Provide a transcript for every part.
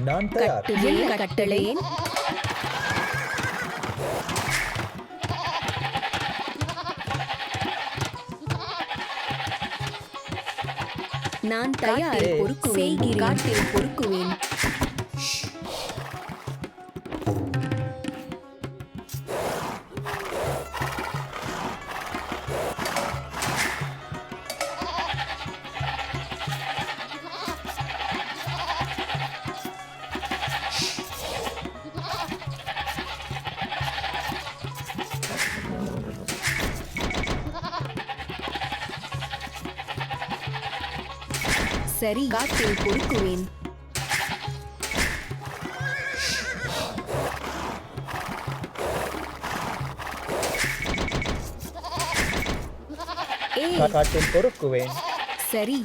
நான் தயார். என்ன கட்டளை? நான் தயார். பொறுக்குவேன். காட்டில் பொறுக்குவேன். சரி, காட்டில் பொறுக்குவேன். காட்டில் பொறுக்குவேன். சரி,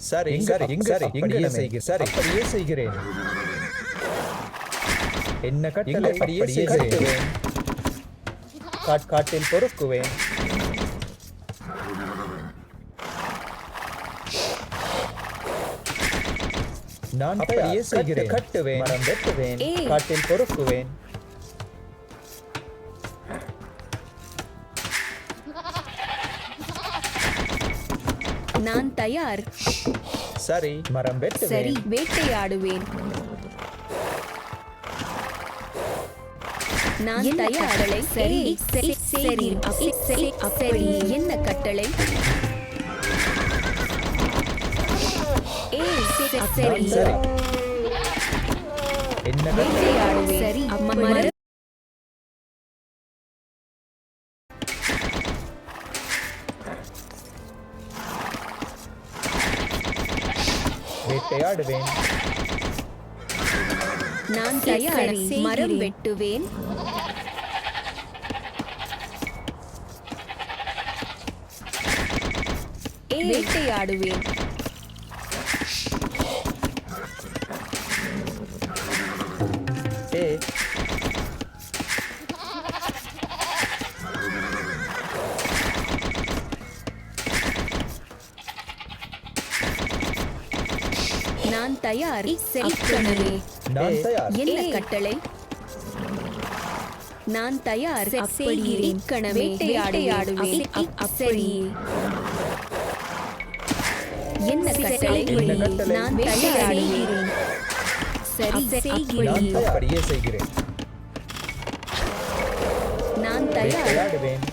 சரி அப்படியே செய்கிறேன். என்ன கட்டளை? அப்படியே செய்கிறேன். காட்டில் பொறுக்குவேன். நான் அப்படியே செய்கிறேன். கட்டுவேன், மரம் வெட்டுவேன், காட்டில் பொறுக்குவேன். நான் தயார். சரி, மரம் வெட்டுவேன். சரி, வேட்டையாடுவேன். நான் தயார். சரி, சரி, சரி, சரி, சரி. என்ன கட்டளை? சரி, சரி. என்ன வேட்டையாடுவேன். சரி, மரம் வேட்டையாடுவேன். நான் தயார். மரம் வெட்டுவேன். வேட்டையாடுவேன். நான் தயார். செழிக்கணவே. நான் தயார். என்ன கட்டளை? நான் தயார். அப்படியே வேட்டையாடுவேன். அப்படியே. என்ன கட்டளை? நான் தயார். சரி, செய்கிறேன். அப்படியே செய்கிறேன். நான் தயார். வேட்டையாடுவேன்.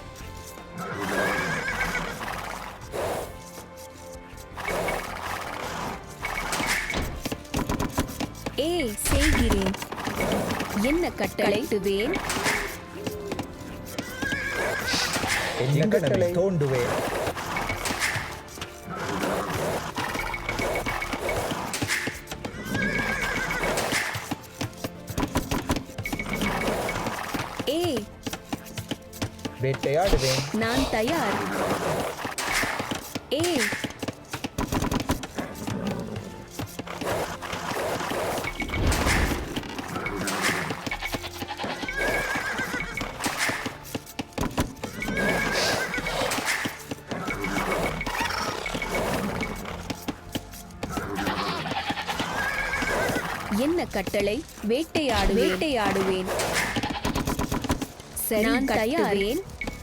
செய்கிறேன். என்ன கட்டளையிடுவேன்? என்ன கட்டளை? தோண்டுவேன். வேட்டையாடுவேன். நான் தயார். என்ன கட்டளை? வேட்டையாடுவேன். சரி, நான் தயாரேன்.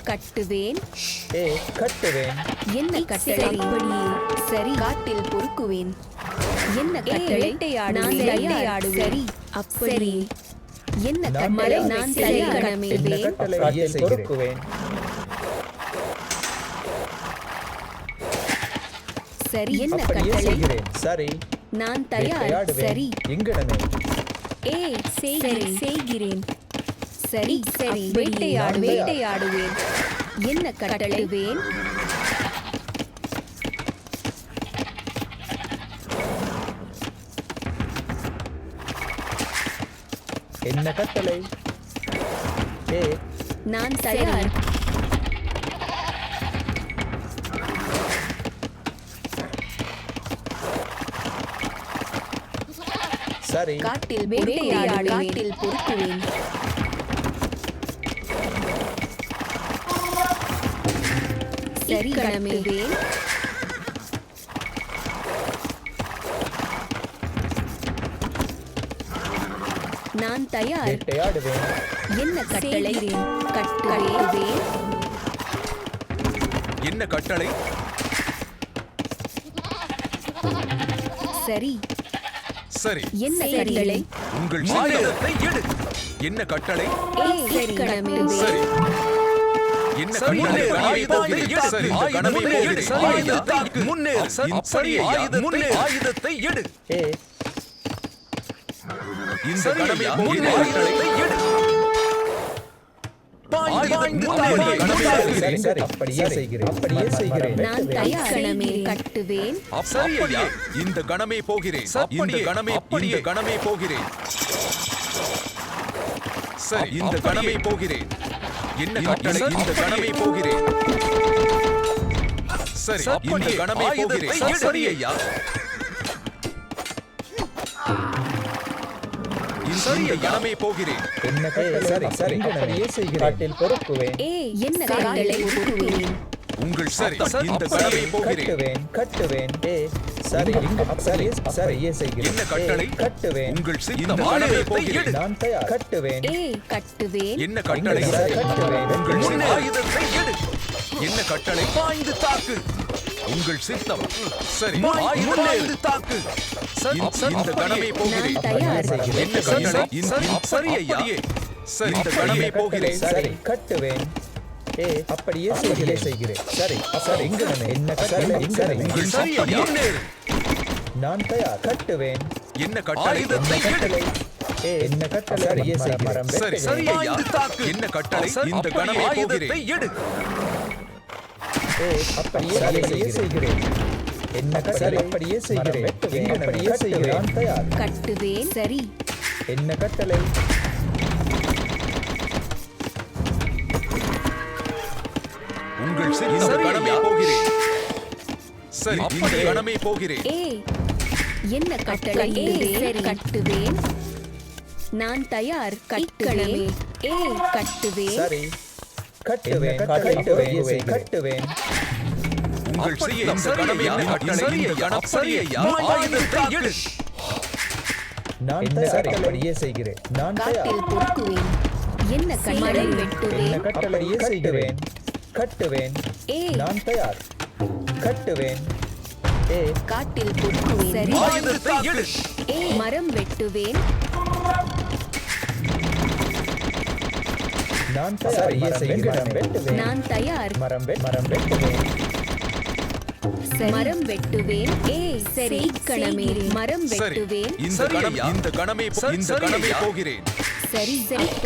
கட்டுவேன். கட்டுவேன். என்ன கட்டளை? அப்படியே. சரி, காட்டில் பொறுக்குவேன். என்ன கட்டளை? நான் வேட்டையாடுவேன். சரி, அப்படி. என்ன கட்டளை? நான் தயார். பொறுக்குவேன். சரி, என்ன கட்டளை? சரி, நான் தயார். சரி, எங்கடமே. செய்கிறேன். சரி, சரி, வேட்டையாடுவேன். என்ன கட்டளைவேன்? என்ன கட்டளை? நான் தயார். சரி, காட்டில் வேட்டையாடுவேன். காட்டில் பொறுக்குவேன். சரி கட்டுவேன். நான் தயார். வேட்டையாடுவேன். என்ன கட்டளை? கட்டுவேன். என்ன கட்டளை? சரி. சரி. என்ன கட்டளை? உங்கள் ஆயுதத்தை எடு. என்ன கட்டளை? சரி கட்டுவேன். சரி. என்ன கட்டளை? ஆயுதத்தை எடு. சரி. கணமே எடு. ஆயுதத்தை முன்னேறு. சரி. ஆயுதத்தை எடு. இந்த கடமை ஆயுதத்தை எடு. அப்படியே செய்கிறேன். நான் தயார். கட்டுவேன். அப்படியே இந்த கணமே போகிறேன். இந்த கணமே போகிறேன். சரி. இந்த கணமே போகிறேன். என்ன கட்டளை? இந்த கணமே போகிறேன். சரி. இந்த கணமே போகிறேன். சரி ஐயா. இந்த கணமே போகிறேன். என்ன கட்டளை? சரி அப்படியே செய்கிறேன். காட்டில் பொறுக்குவேன். என்ன கட்டளை? உங்கள் சரி. இந்த கணமே போகிறேன். கட்டுவேன். சரி அப்படியே செய்கிறேன். என்ன கட்டளை? கட்டுவேன். உங்கள் இந்த கணமே போகிறேன். நான் தயார். கட்டுவேன். கட்டுவேன். என்ன கட்டளை? கட்டுவேன். உங்கள் ஆயுதத்தை எடு. என்ன கட்டளை? பாய்ந்து தாக்கு. உங்கள் சித்தம். சரி. பாய்ந்து தாக்கு. இந்த கணமே போகிறேன். நான் தயார். என்ன கட்டளை? சரி ஐயா. சரி. இந்த கணமே போகிறேன். சரி கட்டுவேன். அப்படியே செய்கிறேன். சரி என்ன கட்டளை? உங்கள் சரி ஐயா. நான் தயார். கட்டுவேன். என்ன கட்டளை? கட்டளை. என்ன கட்டளை? அப்படியே செய்கிறேன். சரி. சரி ஐயா. என்ன கட்டளை? இந்த கணமே போகிறேன். எடு. அப்படியே செய்கிறேன். என்ன கட்டளை? அப்படியே செய்கிறேன். அப்படியே செய்கிறேன். நான் தயார். கட்டுவேன். சரி. என்ன கட்டளை? உங்கள் இந்த கணமே போகிறேன். சரி. இந்த கணமே போகிறேன். என்ன கட்டளை? சரி கட்டுவேன். நான் தயார். கட்டுவேன். கட்டுவேன். சரி கட்டுவேன். கட்டுவேன். உங்கள் இந்த கணமே என்ன கட்டளை? இந்த கணம் சரி ஐயா. ஆயுதத்தை எடு. நான் தயார். அப்படியே செய்கிறேன். நான் தயார். காட்டில் பொறுக்குவேன். என்ன கட்டளை? வெட்டுவேன். அப்படியே செய்கிறேன். கட்டுவேன். நான் தயார். கட்டுவேன். காட்டில் பொறுக்குவேன். சரி. ஆயுதத்தை எடு. மரம் வெட்டுவேன். நான் தயார். வெட்டுவேன். நான் தயார். மரம் வெட்டுவேன். மரம் வெட்டுவேன். சரி கணமே. மரம் வெட்டுவேன். இந்த கணமே போகிறேன். சரி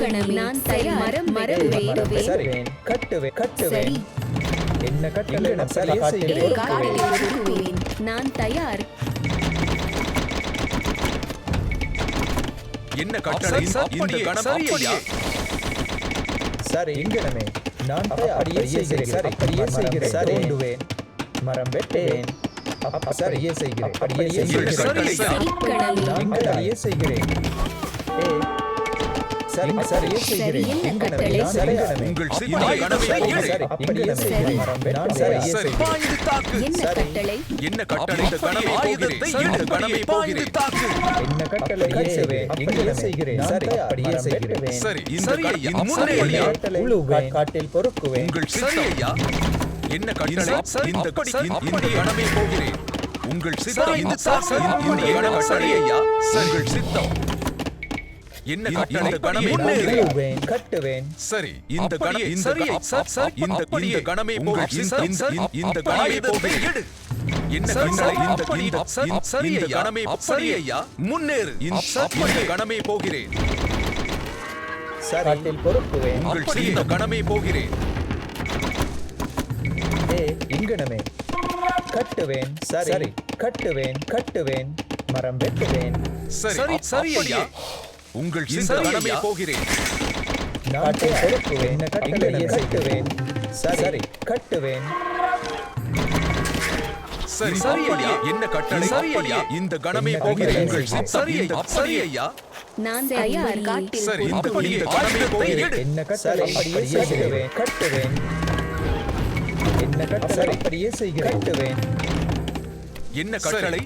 கணமே. நான் தயார். மரம் வெட்டுவேன். சரி கட்டுவேன். சரி. என்ன கட்டளை? காட்டில் பொறுக்குவேன். நான் தயார். என்ன கட்டளை? இந்த கணம் அப்படியே. சரி இங்கனமே. நான் அப்படியே செய்கிறேன். அப்படியே செய்கிறேன். தோண்டுவேன். மரம் வெட்டுவேன். அப்படியே செய்கிறேன். அப்படியே செய்கிறேன். சரி கணமே. நான் அப்படியே செய்கிறேன். சரியே செய்கிறேன். என்ன கட்டளை? உங்கள் இந்த கணமே போகிறேன். அப்படியே செய்கிறேன். நான் சரியே சரி. செய்கிறேன். பாய்ந்து தாக்கு. என்ன கட்டளை? என்ன கட்டளை? இந்த கணமே ஆயுதத்தை எடு. கணமே போகிறேன். தாக்கு. என்ன கட்டளை? கட்டுவேன். அப்படியே செய்கிறேன். சரி அப்படியே செய்கிறேன். சரி. இந்த முன்னேறி உழுவேன். காட்டில் பொறுக்குவேன். உங்கள் சரி ஐயா. என்ன கட்டளை? இந்த கணமே போகிறேன். உங்கள் சித்தம். இந்த கணம் சரி ஐயா. உங்கள் சித்தம். என்ன கட்டளை? இந்த கணமே போகிறேன். உழுவேன். கட்டுவேன். சரி. இந்த கணம் இந்த கணமே போகிறேன். இந்த கணமே போகிறேன். எடு. என்ன கட்டளை? இந்த கணமே சரி ஐயா. முன்னேறு. இந்த கணமே போகிறேன். காட்டில் பொறுக்குவேன். உங்கள் இந்த கணமே போகிறேன். இங்கனமே. கட்டுவேன். சரி கட்டுவேன். மரம் வெட்டுவேன். சரி. சரி ஐயா. உங்கள் இந்த கணமே போகிறேன். காட்டில் பொறுக்குவேன். என்ன கட்டளை? கட்டுவேன். சரி கட்டுவேன். சரி. சரி ஐயா. என்ன கட்டளை? ஐயா. இந்த கணமே போகிறேன். உங்கள் சரி ஐயா. நான் தயார். காட்டில் சரி. இந்த கணமே போகிறேன். என்ன கட்டளை? அப்படியே செய்கிறேன். கட்டுவேன். என்ன கட்டளை அப்படியே செய்கிறேன் கட்டுவேன் என்ன கட்டளை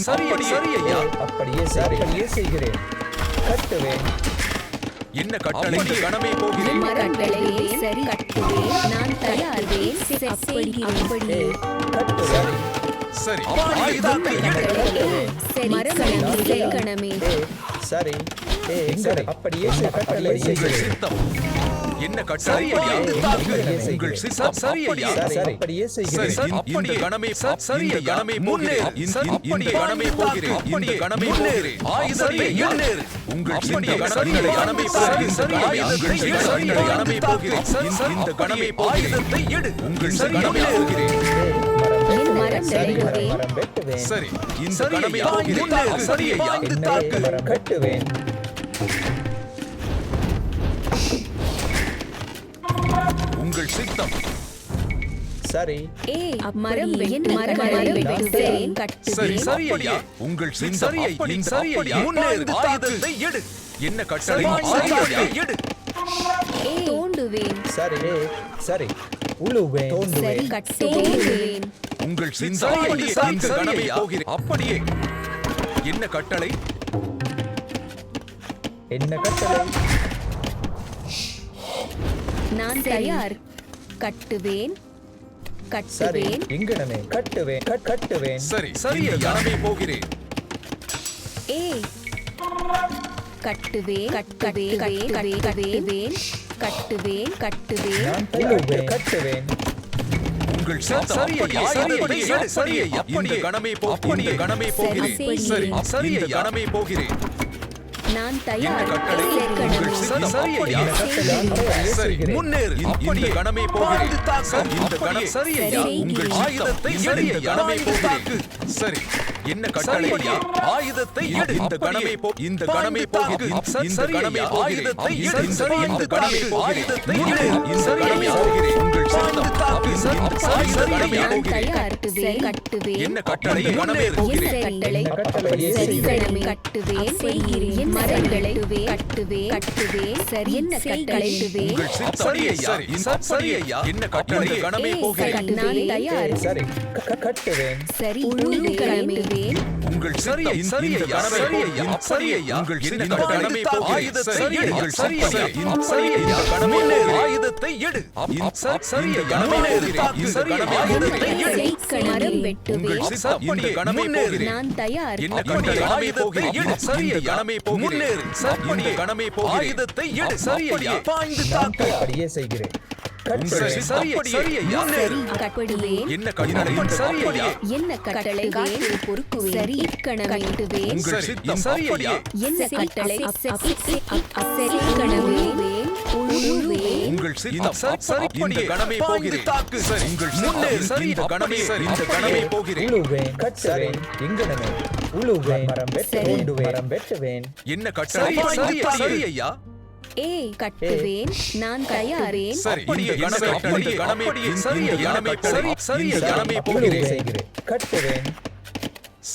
சரி ஐயா அப்படியே செய்கிறேன் கட்டுவேன் என்ன கட்டளை இந்த கணமே போகிறேன் கட்டளையை சரி கட்டுவேன் நான் தயார்வேன் அப்படியே கட்டுவேன் சரி மரக்கணமே கணமே சரி அப்படியே கட்டளை உங்கள் செய்கிறேன் சித்தம் என்ன கட்டளை உங்கள் சித்தம் சரி ஐயா அப்படியே சரி செய்கிறேன் இந்த கணமே சரி கணமே முன்னேறு இந்த கணமே போகிறேன் இந்த கணமே போகிறேன் ஆயுதத்தை முன்னேறு உங்கள் சித்தம் சரி கணமே போகிறேன் சரி ஆயுதத்தை கணமே போகிறேன் சரி இந்த கணமே ஆயுதத்தை எடு உங்கள் சரி கணமே போகிறேன் மரம் வெட்டுவேன் மரம் வெட்டுவேன் சரி இந்த கணமே போகிறேன் சரி ஐயா மரம் கட்டுவேன் உங்கள் சித்தம் சரி மரம் வெட்டுவேன் சரி கட்டுவேன் சரி ஐயா உங்கள் சித்தம் சரி ஐயா முன்னேறு ஆயுதத்தை எடு என்ன கட்டளை ஆயுதத்தை எடு தோண்டுவேன் சரி உழுவேன் தோண்டுவேன் சரி கட்டுவேன் உங்கள் சித்தம் இந்த கணமே போகிறேன் அப்படியே என்ன கட்டளை என்ன கட்டளை நான் தயார் கட்டுவேன் சரி கட்டுவேன் இங்கனமே கட்டுவேன் கட்டுவேன் சரி இந்த கணமே போகிறேன் கட்டுவேன் கட்டுவேன் கட்டுவேன் கட்டுவேன் கட்டுவேன் நான் உழுவேன் கட்டுவேன் உங்கள் சித்தம் சரி ஐயா சரி ஐயா இந்த கணமே இந்த கணமே போகிறேன் சரி இந்த கணமே போகிறேன் நான் என்ன தயார் கட்டளை உங்கள் சித்தம் சரி ஐயா சரி முன்னேறு இந்த கணமே போகிறேன் சரி இந்த கணம் சரி ஐயா உங்கள் ஆயுதத்தை சரி கணமே போகிறேன் சரி என்ன கட்டளை ஐயா ஆயுதத்தை எடு இந்த கணமே இந்த கணமே போகிறேன் இந்த கணமே ஆயுதத்தை எடு சரி இந்த கணமே ஆயுதத்தை எடு இந்த கணமே போகிறேன் உங்கள் சித்தம் சரி கணமே நான் போகிறேன் தயார் கட்டுவேன் என்ன கட்டளை கணமே போகிறேன் கட்டளை கட்டளையே செய்கிறேன் கட்டுவேன் செய்கிறேன் மரங்களை கட்டுவேன் சரி என்ன கட்டளை உங்கள் சித்தம் சரி ஐயா என்ன கட்டளை கணமே போகிறேன் நான் தயார் சரி கட்டுவேன் சரி உழுவேன் உங்கள் சித்தம் சரி ஐயா சரி ஐயா உங்கள் என்ன கட்டளை போகிறேன் சரி உங்கள் சரி ஐயா சரி ஐயா கணமே ஆயுதத்தை எடு சரி கணமே சரி ஆயுதத்தை எடு மரம் வெட்டுவேன் உங்கள் சித்தம் இந்த கணமே போகிறேன் நான் தயார் என்ன கட்டளை ஆயுதத்தை எடு சரி கணமே முன்னேறு இந்த கணமே ஆயுதத்தை எடு சரி ஐயா பாய்ந்து தாக்கு அப்படியே செய்கிறேன் உங்கள் சரி ஐயா முன்னேறு கட்டுவேன் என்ன கட்டளை சரி ஐயா என்ன கட்டளை பொறுக்குவேன் சரி கட்டுவேன் உங்கள் சித்தம் சரி ஐயா என்ன கட்டளை சரி கட்டுவேன் உழுவேன் உங்கள் சித்தம் சரி இந்த கணமே போகிறேன் தாக்கு சரி உங்கள் முன்னேறு சரி இந்த கணமே இந்த கணமே போகிறேன் உழுவேன் கட்டுவேன் இங்கனமே உழுவேன் மரம் வெட்டுவேன் மரம் வெட்டுவேன் என்ன கட்டளை சரி ஐயா கட்டுவேன் நான் தயாரேன் சரி இந்த கணமே சரி கணமே சரி கணமே உழுவேன் போகிறேன் செய்கிறேன் கட்டுவேன்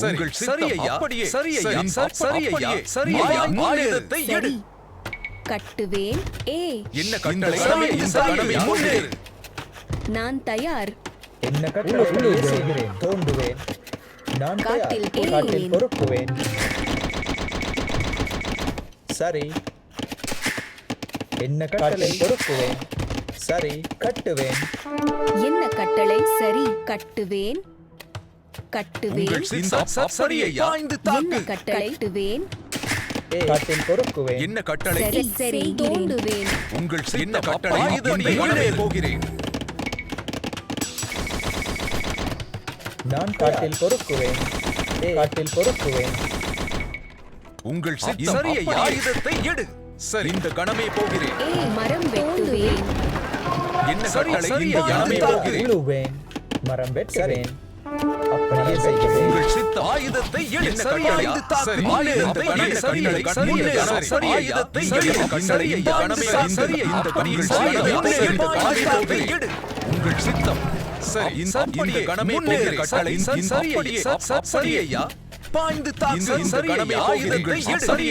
உங்கள் சரி ஐயா சரி ஐயா சரி ஐயா சரி ஐயா ஆயுதத்தை எடு கட்டுவேன் என்ன கட்டளை இந்த கணமே முன்னேறு நான் தயார் என்ன கட்டளை செய்கிறேன் தோண்டுவேன் நான் காட்டில் காட்டில் பொறுக்குவேன் சரி என்ன கட்டளை பொறுக்குவேன் சரி கட்டுவேன் என்ன கட்டளை சரி கட்டுவேன் கட்டுவேன் உங்கள் சித்தம் சரி ஐயா பாய்ந்து என்ன தாக்கு கட்டளை கட்டுவேன் காட்டில் பொறுக்குவேன் என்ன கட்டளை சரி சரி தோண்டுவேன் உங்கள் என்ன கட்டளை ஆயுதத்தை முன்னேறு போகிறேன் நான் காட்டில் பொறுக்குவேன் காட்டில் பொறுக்குவேன் உங்கள் சித்தம் சரி ஐயா ஆயுதத்தை எடு சரி இந்த கணமே போகிறேன் மரம் வெட்டுவேன் என்ன கட்டளை இந்த கணமே போகிறேன் உழுவேன் மரம் வெட்டுவேன் அப்படியே செய்கிறேன் உங்கள் சித்தம் ஆயுதத்தை எடு சரி ஐயா சரி ஆயுதத்தை எடு சரி முன்னேறு சரி ஆயுதத்தை எடு சரி ஐயா கணமே சரி இந்த கணியில் ஆயுதத்தை எடு உங்கள் சித்தம் சரி இந்த கணமே போகிற கட்டளை சரி ஐயா பாய்ந்து தாக்கு இந்த கணமே ஆயுதத்தை எடு சரி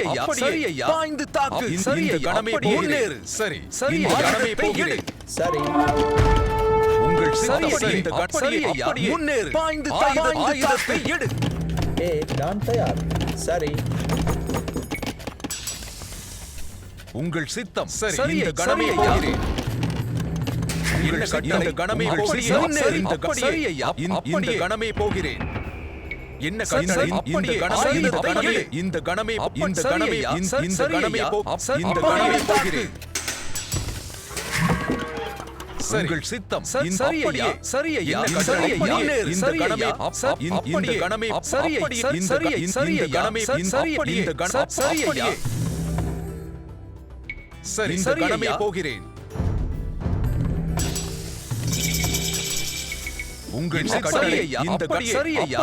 ஐயா பாய்ந்து தாக்கு இந்த கணமே முன்னேறு சரி இந்த கணமே போகிறேன் சரி உங்கள் சித்தம் இந்த அப்படியே முன்னேறு பாய்ந்து ஆயுதத்தை எடு நான் தயார் சரி உங்கள் சித்தம் சரி இந்த கணமே போகிறேன் இந்த கணமே போகிறேன் இந்த சரி ஐயா இந்த கணமே போகிறேன் என்ன கட்டளை இந்த கணமே இந்த கணமே இந்த கணமே இந்த கணமே இந்த கணமே போகிறேன் உங்கள் சித்தம் சரி ஐயா சரி ஐயா கட்டளை இந்த கணமே இந்த கணமே சரி சரி சரி கணமே சரி இந்த கணமே சரி ஐயா சரி இந்த கணமே போகிறேன் உங்கள் கட்டளை இந்த சரி ஐயா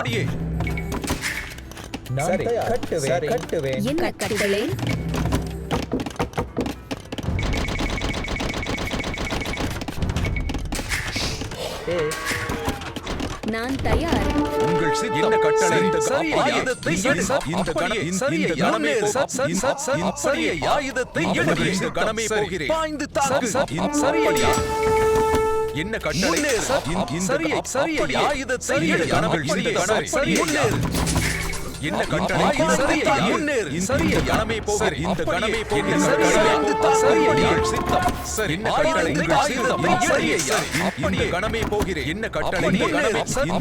நான் தயார் கட்டுவேன் என்ன கட்டளை நான் தயார் உங்கள் என்ன கட்டளை இந்த ஆயுதத்தை எடு இந்த கணமே இந்த கணமே சரி ஆயுதத்தை எடு இந்த கணமே போகிறேன் பாய்ந்து தாக்கு சரி ஐயா என்ன கட்டளை சரி சரி ஆயுதத்தை எடு இந்த கணமே சரி முன்னேறு என்ன கட்டளை சரி முன்னேறு சரி கணமே போகிறேன் இந்த கணமே போகிறேன் சரி சித்தம் சரி என்ன கட்டளை ஆயுதத்தை சரி இந்த கணமே போகிறேன் என்ன கட்டளை இந்த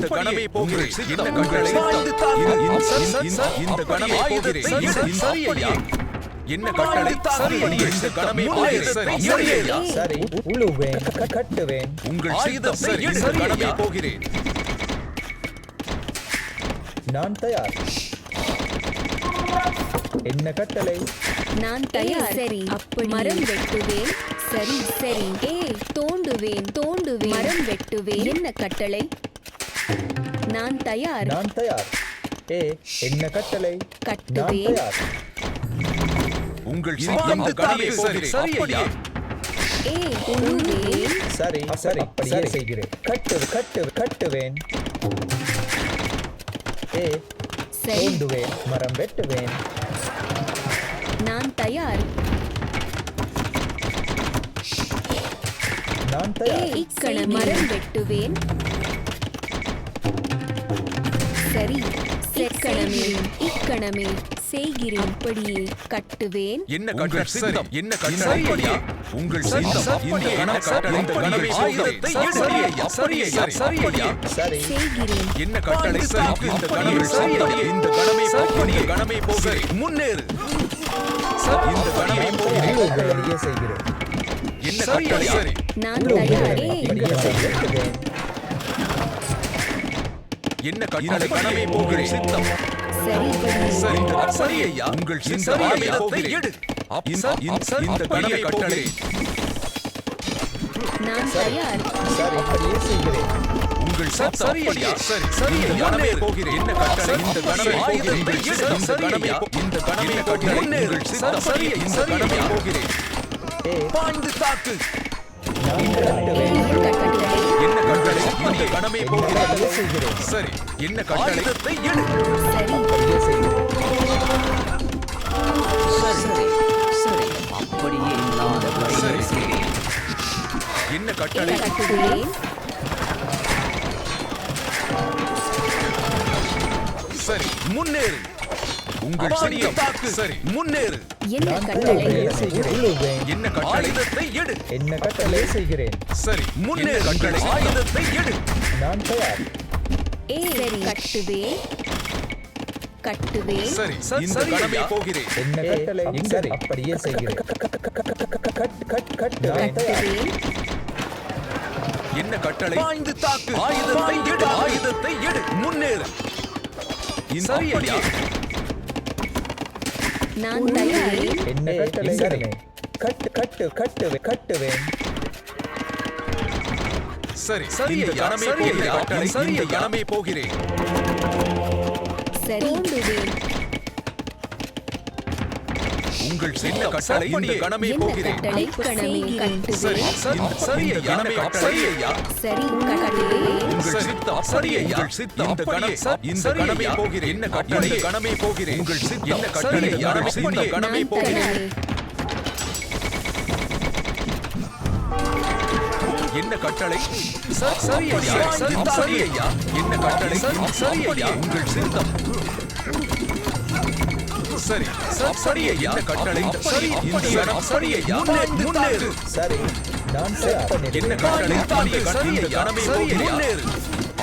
கணமே போகிறேன் என்ன கட்டளை இந்த கணமே போகிறேன் சரி என்ன கட்டளை சரி இந்த கணமே போகிறேன் சரி உழுவேன் கட்டுவேன் உங்கள் ஆயுதம் சரி இந்த கணமே போகிறேன் நான் தயார் என்ன கட்டளை நான் தயார் சரி மரம் வெட்டுவேன் சரி சரி தோண்டுவேன் மரம் வெட்டுவேன் என்ன கட்டளை நான் தயார் என்ன கட்டளை நான் கட்டுவேன் தயார் உங்கள் இந்த கணமே போகிறேன் சரி ஐயா உழுவேன் சரி அப்படியே செய்கிறேன் கட்டுவேன் சரி தோண்டுவேன் மரம் வெட்டுவேன் நான் தயார் நான் தயார் இக்கணமே மரம் வெட்டுவேன் சரி இக்கணமே செய்கிறேன் அப்படியே கட்டுவேன் என்ன கட்டளை சித்தம் என்ன கட்டளை உங்கள் சித்தம் இந்த கணமே ஆயுதத்தை சரி ஐயா சரி ஐயா சரி ஐயா சரி செய்கிறேன் என்ன கட்டளை சரி இந்த கணமே சரி இந்த கணமே போகிறேன் கணமே போகிறேன் முன்னேறு சரி இந்த கணமே போகிறேன் அப்படியே செய்கிறேன் என்ன கட்டளை சரி நான் தயார் அப்படியே செய்கிறேன் என்ன கட்டளை கணமே போகிறேன் சித்தம் சரி சரி சரி ஐயா உங்கள் இந்த ஆயுதத்தை எடு இந்த கணமே கட்டளை நான் தயார் சரி அப்படியே செய்கிறேன் உங்கள் சரி ஐயா சரி சரி கணமே போகிறேன் என்ன கட்டளை இந்த கணமே ஆயுதத்தை எடு இந்த கணமே போகிறேன் முன்னேறு சரி இந்த கணமே போகிறேன் பாய்ந்து தாக்கு என்ன கட்டளை இந்த கணமே போகிறேன் செய்கிறேன் சரி என்ன கட்டளை ஆயுதத்தை எடு சரி அப்படியே செய்கிறேன் சரி அப்படியே நான் சரி என்ன கட்டளை கட்டுவேன் சரி முன்னேறு உங்கள் சிறிய தாக்கு சரி முன்னேறு என்ன நான் கட்டளை அப்படியே செய்கிறேன் உழுவேன் என்ன கட்டளை ஆயுதத்தை எடு என்ன கட்டளை செய்கிறேன் சரி முன்னேறு கட்டளை ஆயுதத்தை எடு நான் தயார் சரி கட்டுவேன் சரி இந்த கடமை போகிறேன் என்ன கட்டளை சரி அப்படியே செய்கிறேன் நான் தயார் கட்டுவேன் என்ன கட்டளை பாய்ந்து தாக்கு ஆயுதத்தை எடு ஆயுதத்தை எடு முன்னேறு சரியா நான் தயார் என்ன கட்டளை சரி கட்டுவேன் சரி சரி இந்த கடமை போகிறேன் கட்டளை சரி இந்த கடமை போகிறேன் சரி தோண்டுவேன் உங்கள் சின்ன கட்டளை இந்த கடமை என்ன போகிறேன் கட்டளை கணமே சரி கட்டுவேன் சரி இந்த கடமை சரி ஐயா சரி கட்டுவேன் உங்கள் சித்தம் சரி ஐயா சித்தம் இந்த கடமை இந்த கடமை போகிறேன் என்ன கட்டளை இந்த கடமை போகிறேன் உங்கள் சித்தம் என்ன கட்டளை இந்த கடமை நான் போகிறேன் தயார் என்ன கட்டளை சரி ஐயா சரி ஐயா என்ன கட்டளை சரி ஐயா உங்கள் சித்தம் சரி சரி ஐயா என்ன கட்டளை சரி இந்த கணம் சரி ஐயா முன்னேறு சரி நான் செட் பண்ணிடுவேன் என்ன கட்டளை சரி ஐயா சரி முன்னேறு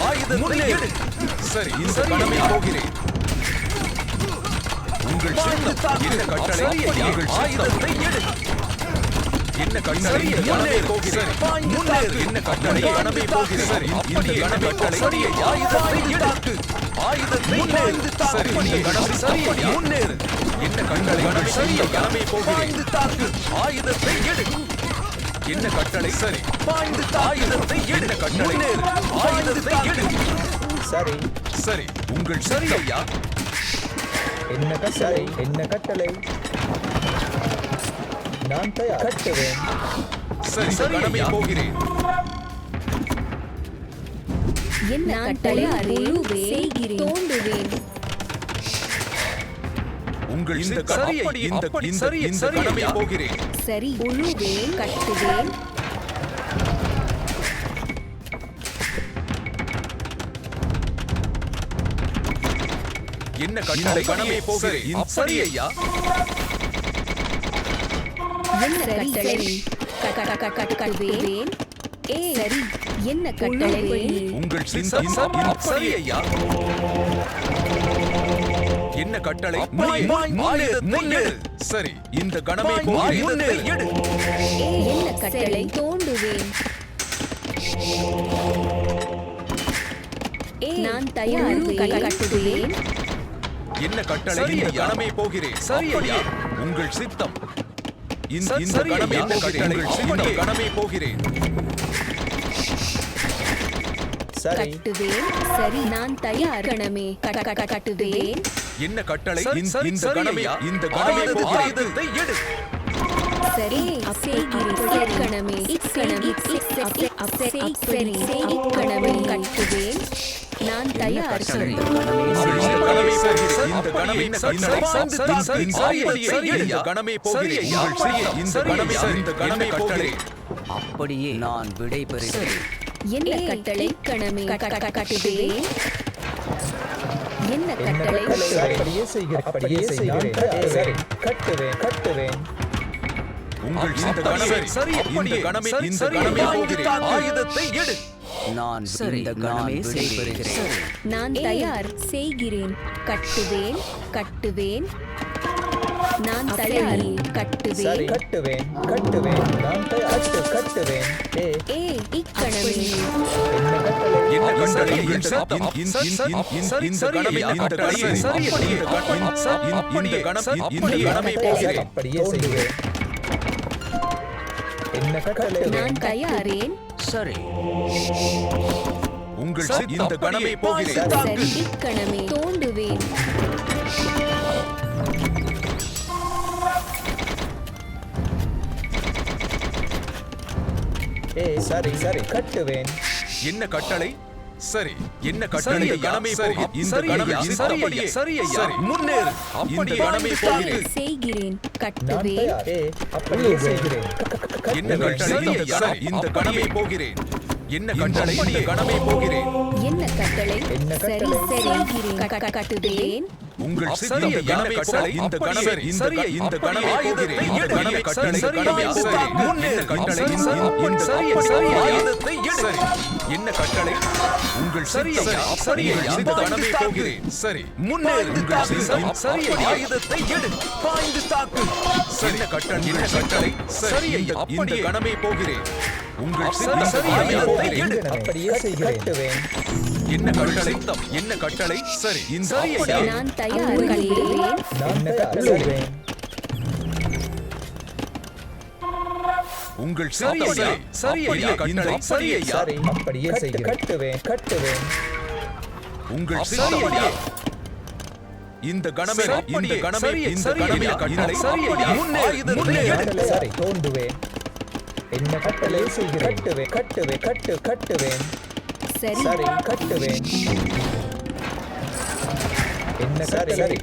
ஆயுதத்தை எடு சரி இந்த கணமே போகிறேன் உங்கள் சித்தம் என்ன கட்டளை உங்கள் ஆயுதத்தை எடு என்ன கட்டளை முன்னேறு போகிறேன் முன்னேறு என்ன கட்டளை கணமே போகிறேன் இந்த கணமே கட்டளை ஆயுதத்தை எடு ஆயுதத்தை முன்னேறு சரி இந்த கணமே சரி முன்னேறு என்ன கட்டளை சரி கணமே போகிறேன் ஆயுதத்தை எடு என்ன கட்டளை சரி பாய்ந்து ஆயுதத்தை எடு கட்டளை ஆயுதத்தை எடு சரி சரி உங்கள் சரி ஐயா என்ன கட்டளை என்ன கட்டளை நான் தயார் கட்டுவேன் சரி கடமை போகிறேன் என்ன கட்டளை செய்கிறேன் தோண்டுவேன் உங்கள் இந்த சரியை இந்த சரி இந்த கடமை போகிறேன் சரி உழுவேன் கட்டுவேன் என்ன கட்டளை கடமை போகிறேன் சரி ஐயா என்ன கட்டளை கட்டுவேன் சரி என்ன கட்டளை உங்கள் சித்தம் சரி ஐயா என்ன கட்டளை முன்னேறு சரி இந்த கடமை முன்னேறு எடு என்ன கட்டளை தோண்டுவேன் நான் தயார் கட்டுவேன் என்ன கட்டளை இந்த கடமை போகிறேன் சரி ஐயா உங்கள் சித்தம் இந்த கடமை போகிறேன் இந்த கடமை போகிறேன் சரி கட்டுவேன் சரி நான் தயார் கணமே கட்டுவேன் என்ன கட்டளை இந்த கடமை இந்த கடமை ஆயுதத்தை எடு சரி செய்கிறேன் கணமே இக்கணமே சரி இக்கணமே கட்டுவேன் நான் தயார் சரி இந்த கடமை போகிறேன் இந்த கடமை இந்த கடமை போகிறேன் இந்த கடமை இந்த கடமை போகிறேன் அப்படியே நான் விடை பெறுகிறேன் என்ன கட்டளை கணமே கட்டுவேன் என்ன கட்டளை அப்படியே செய்கிறேன் அப்படியே செய்கிறேன் சரி கட்டுவேன் உங்கள் இந்த கடமை சரி இந்த கடமை இந்த கடமை போகிறேன் ஆயுதத்தை எடு நான் இந்த கணமே விடை பெறுகிறேன் நான் தயார் செய்கிறேன் கட்டுவேன் நான் தயார் சரி கட்டுவேன் கட்டுவேன் நான் தயார் கட்டுவேன் இக்கணமே என்ன கட்டளை என்ன கட்டளை இந்த கடமை இந்த கடமை சரி இந்த கடமை போகிறேன் அப்படியே செய்கிறேன் என்ன கட்டளை நான் தயாரேன் சரி உங்கள் இந்த கடமை போகிறேன் சரி இக்கணமே தோண்டுவேன் சரி கட்டுவேன் என்ன கட்டளை சரி என்ன கட்டளை கடமை போகிறேன் இந்த கடமை சரி ஐயா முன்னேறு இந்த கடமை போகிறேன் செய்கிறேன் நான் கட்டுவேன் தயார் அப்படியே செய்கிறேன் என்ன கட்டளை ஐயா இந்த கடமை போகிறேன் என்ன கட்டளை இந்த கடமை போகிறேன் என்ன கட்டளை என்ன சரி கட்டளை? செய்கிறேன் கட்டுவேன் உங்கள் சித்தம் என்ன கட்டளை இந்த கடமை இந்த கடமை போகிறேன் இந்த கடமை கட்டளை கடமை போகிறேன் முன்னேறு கட்டளை இந்த ஆயுதத்தை எடு என்ன கட்டளை உங்கள் சித்தம் இந்த கடமை போகிறேன் சரி முன்னேறு உங்கள் சித்தம் ஆயுதத்தை எடு பாய்ந்து தாக்கு என்ன கட்டளை சரி இந்த கடமை போகிறேன் உங்கள் சித்தம் ஆயுதத்தை எடு அப்படியே செய்கிறேன் கட்டுவேன் என்ன கட்டளை என்ன கட்டளை சரி இந்த நான் தயார் கட்டுவேன் நான் தயார் உங்கள் சித்தம் சரி ஐயா கட்டளை சரி ஐயா சரி அப்படியே செய்கிறேன் கட்டுவேன் உங்கள் சித்தம் இந்த கடமை இந்த கடமை இந்த கடமை கட்டளை சரி ஐயா முன்னேறு சரி தோண்டுவேன் என்ன கட்டளை செய்கிறேன் கட்டுவேன் சரி சரி கட்டுவேன் என்ன சரி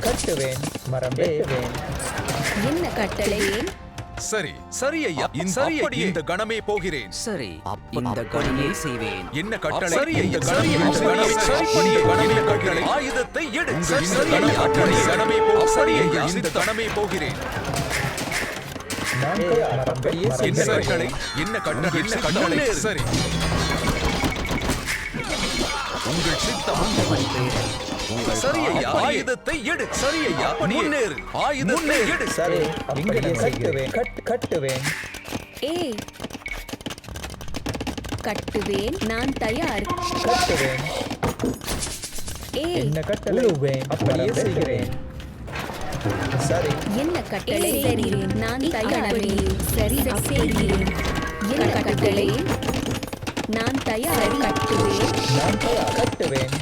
கட்டுவேன் மரம் வெட்டுவேன் என்ன கட்டளை சரி சரி ஐயா இந்த கணமே போகிறேன் சரி இந்த கணமே செய்வேன் என்ன கட்டளை சரி ஐயா சரி இந்த கணமே கட்டளை ஆயுதத்தை எடு சரி ஐயா கட்டளை கணமே போ சரி ஐயா இந்த கணமே போகிறேன் நான் தயார் அப்படியே என்ன கட்டளை என்ன கட்டளை சரி உங்கள் சித்தம் உங்கள் சரி ஐயா ஆயுதத்தை எடு சரி ஐயா முன்னேறு ஆயுதத்தை எடு சரி அப்படியே செய்கிறேன் கட்டுவேன் ஏய் கட்டுவேன் நான் தயார் கட்டுவேன் ஏய் என்ன கட்டளை அப்படியே செய்கிறேன் சரி என்ன கட்டளை சரி நான் தயார் சரி செய்கிறேன் என்ன கட்டளை நான் தயார் கட்டுவேன் நான் தயார்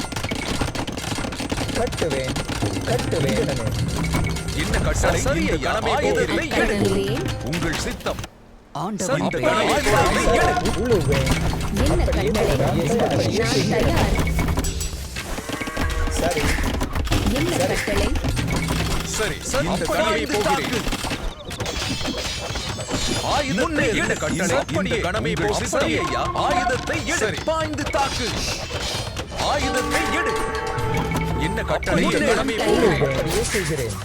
கட்டுவேன் என்ன கட்டளை சரி ஐயா ஆயுதத்தை எடு கட்டுவேன் உங்கள் சித்தம் ஆண்டவன் இந்த பெயரை ஆயுதத்தை எடு உழுவேன் என்ன கட்டளை நான் தயார் சரி என்ன கட்டளை சரி சரி இந்த கணமே போகிறேன் ஆயுதத்தை எடு கட்டளை இந்த கணமே போகிறேன் சரி ஐயா ஆயுதத்தை எடு பாய்ந்து தாக்கு ஆயுதத்தை எடு என்ன கட்டளை இந்த கணமே போகிறேன் அப்படியே செய்கிறேன்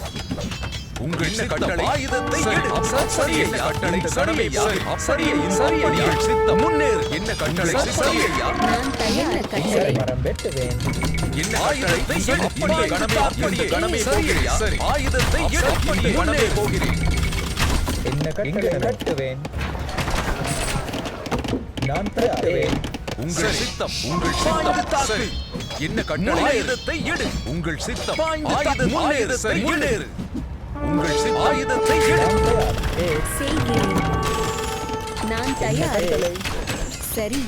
உங்கள் என்ன கட்டளை ஆயுதத்தை எடு சரி என்ன கட்டளை சரி ஐயா சரி ஐயா சித்தம் முன்னேறு என்ன கட்டளை சரி ஐயா நான் தயார் கட்டளை மரம் வெட்டுவேன் என்ன ஆயுதத்தை எடு இந்த கணமே சரி ஐயா சரி ஆயுதத்தை எடு இந்த கணமே போகிறேன் என்ன கட்டளை கட்டுவேன் நான் தயார் உங்கள் சித்தம் சரி என்ன கட்டளை ஆயுதத்தை எடு உங்கள் சித்தம் ஆயுதத்தை முன்னேறு உங்கள் சித்தம் ஆயுதத்தை எடு செய்கிறேன் நான் தயார் சரி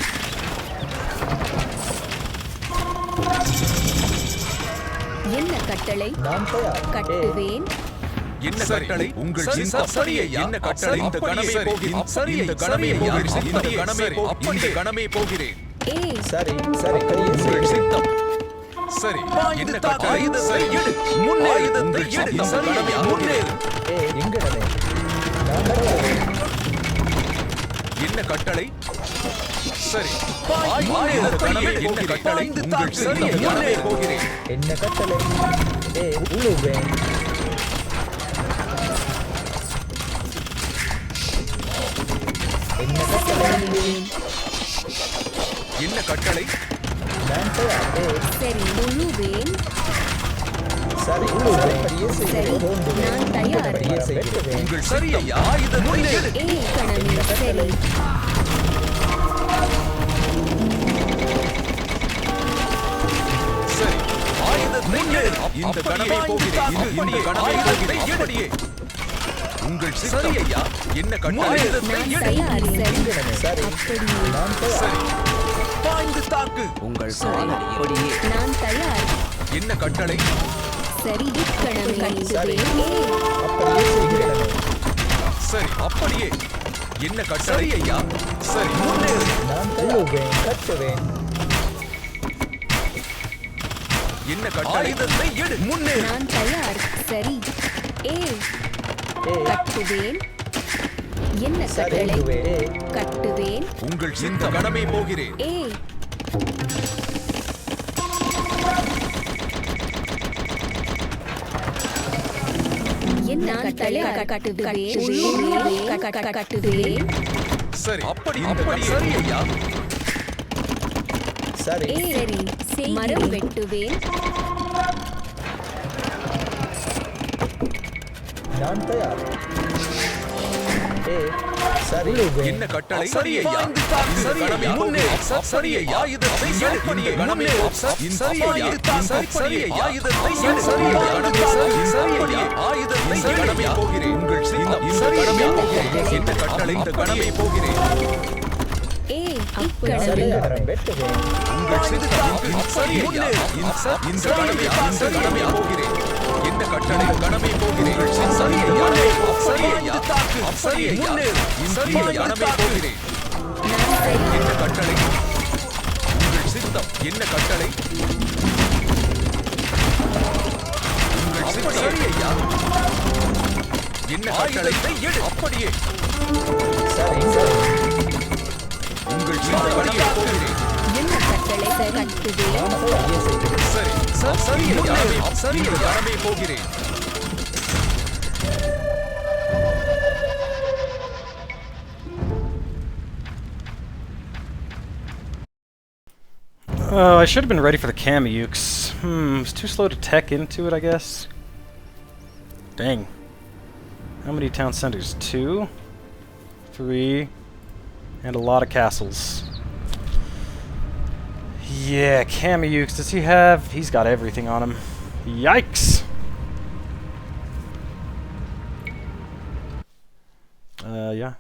என்ன கட்டளை நான் தயார் கட்டுவேன் என்ன கட்டளை உங்கள் சித்தம் சரி என்ன கட்டளை இந்த கணமே போகிறேன் சரி இந்த கணமே போகிறேன் இந்த கணமே இந்த கணமே போகிறேன் ஏய் சரி அப்படியே உங்கள் செய்கிறேன் சித்தம் சரி என்ன கட்டளை ஆயுதத்தை எடு முன்னேறு எடு சரி ஐயா முன்னேறு எங்கடனே நான் தயார் என்ன கட்டளை சரி ஆயுதத்தை எடு என்ன கட்டளை உங்கள் சரி முன்னேறு போகிறேன் என்ன கட்டளை உழுவேன் என்ன கட்டளை என்ன கட்டளை நான் தயார் சரி உழுவேன் சரி அப்படியே சரி செய்கிறேன் நான் தயார் அப்படியே செய்கிறேன் உங்கள் சரி ஐயா ஆயுதத்தை எடு ஏய் கணமே சரி சரி ஆயுதத்தை எடு இந்த கணமே போகிறேன் இந்த கணமே போகிறேன் அப்படியே உங்கள் சரி ஐயா என்ன கட்டளை ஆயுதத்தை நான் எடு தயார் சரி சரி அப்படியே நான் தயார் சரி பாய்ந்து தாக்கு உங்கள் காலடியே நான் தயார் என்ன கட்டளை சரி இக்கணமே கட்டுவேன் ஏய் அப்படியே செய்கிறேன் சரி அப்படியே என்ன கட்டளை ஐயா சரி முன்னேறு நான் உழுவேன் கட்டுவேன் என்ன கட்டளை ஆயுதத்தை எடு முன்னேறு நான் தயார் சரி ஏய் கட்டுவேன் என்ன சரி கட்டளை கட்டுவேன் உங்கள் சிந்த கணமே போகிறேன் ஏய் என்ன கட்டளை கட்டுவேன் சரி அப்படி சரி ஐயா சரி ஏய் சரி மரம் வெட்டுவேன் நான் தயார் சரி என்ன கட்டளை சரி ஐயா சரி ஐயா முன்னேறு சரி ஐயா ஆயுதத்தை எடு இந்த கணமே சரி ஐயா சரி ஐயா ஆயுதத்தை எடு சரி இந்த கணமே சரி ஐயா ஆயுதத்தை எடு கணமே போகிறேன் உங்கள் சித்தம் சரி ஐயா என்ன கட்டளை இந்த கணமே போகிறேன் ஏய் சரி இக்கணமே மரம் வெட்டுவேன் உங்கள் சித்தம் சரி ஐயா இந்த கணமே போகிறேன் என்ன கட்டளை கணமே போகிறேன் சரி ஐயா சரி ஐயா சரி ஐயா சரி கணமே போகிறேன் நான் சரி என்ன கட்டளை உங்கள் சித்தம் என்ன கட்டளை உங்கள் சித்தம் சரி ஐயா என்ன ஆயுதத்தை எடு அப்படியே சரி சரி உங்கள் இந்த கணமே போகிறேன் என்ன கட்டளை கட்டுவேன் நான் அப்படியே செய்கிறேன் சரி சரி யாரமே சரி யாரமே போகிறேன் Oh, I should have been ready for the Kamiyuks. Was too slow to tech into it, I guess. Dang. How many town centers? 2, 3, and a lot of castles. Yeah, Kamiyuks. Does he have? He's got everything on him. Yikes! Yeah.